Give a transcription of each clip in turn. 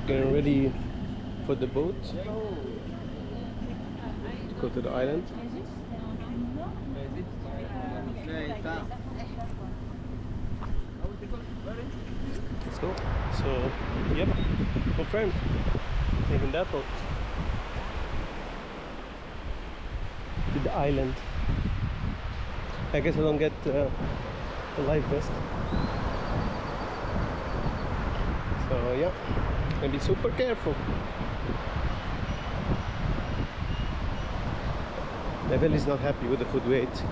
getting ready for the boat to go to the island. Let's go. So, yep, confirmed. Taking that boat to the island. I guess I don't get a life vest. So yeah, and be super careful. My belly is not happy with the food weight.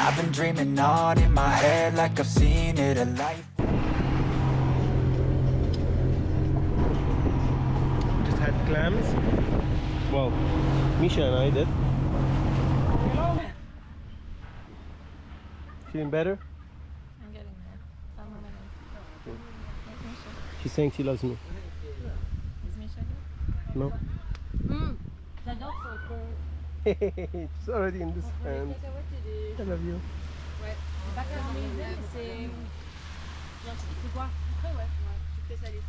I've been dreaming on in my head like I've seen it a life. Just had clams. Well, Misha and I did. Feeling better? I'm getting there. I'm on my own. She's saying she loves me. Is Misha good? No? J'adore son con. It's already in this hand. I love you. Ouais, c'est pas caramélisé, mais c'est... C'est quoi? Après, ouais. Sucré salé.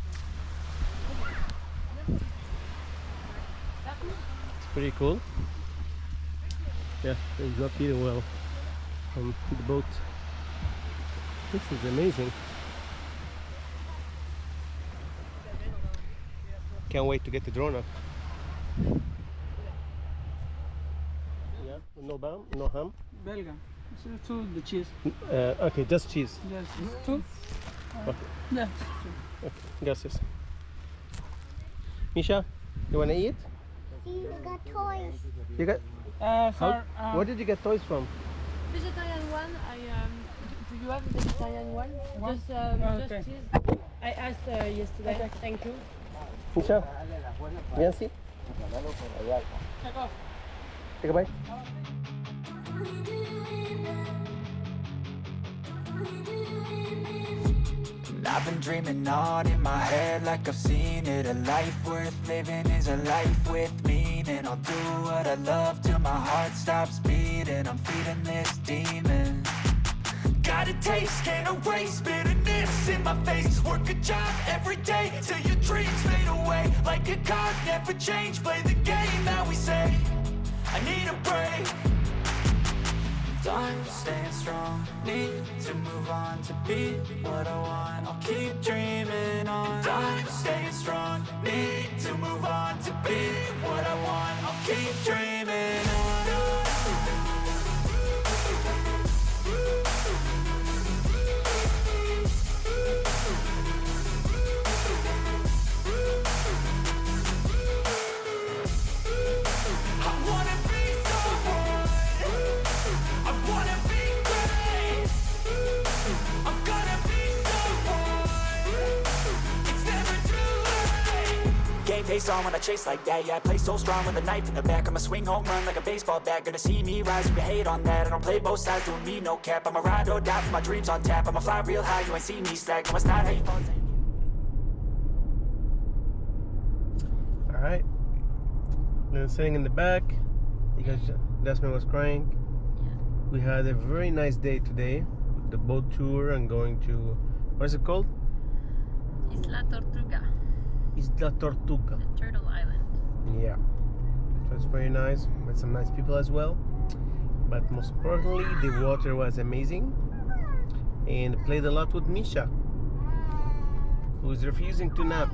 It's pretty cool. Yeah, he's not feeling well on the boat. This is amazing. Can't wait to get the drone up. Yeah, no bam, no ham. Belga. To the cheese. Okay, just cheese. Yes, two. Okay. Yeah. Okay, gracias. Misha, you wanna eat? You got toys. You got? Where did you get toys from? Vegetarian one, do you have a vegetarian one? Just okay. cheese. I asked yesterday. Okay. Thank you. Misha, Yancy? Take a bite. I've been dreaming on in my head like I've seen it. A life worth living is a life with meaning. I'll do what I love till my heart stops beating. I'm feeding this demon. Got a taste, can't erase bitterness in my face. Work a job every day till your dreams fade away. Like a card, never change, play the game that we say. I need a break. I'm staying strong, need to move on to be what I want. I'll keep dreaming on. I'm staying strong, need to move on to be what I want. I'll keep dreaming on. Face on when I chase like that, yeah, I play so strong with a knife in the back. I'ma swing home run like a baseball bat. Gonna see me rise, you can hate on that. I don't play both sides, doing me no cap. I'ma ride or die for my dreams on tap. I'ma fly real high, you ain't see me slack. No, it's not how you fall. Alright. Then sitting in the back because Desmond was crying. Yeah. We had a very nice day today with the boat tour and going to, what is it called? Isla Tortuga. Isla Tortuga. The turtle island. Yeah. So it's very nice. Met some nice people as well. But most importantly, the water was amazing. And played a lot with Misha, who's refusing to nap.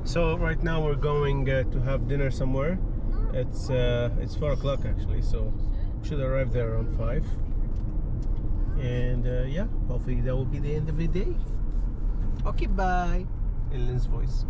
So right now we're going to have dinner somewhere. It's 4 o'clock actually, so we should arrive there around 5. And yeah, hopefully that will be the end of the day. Okay, bye. In Lynn's voice.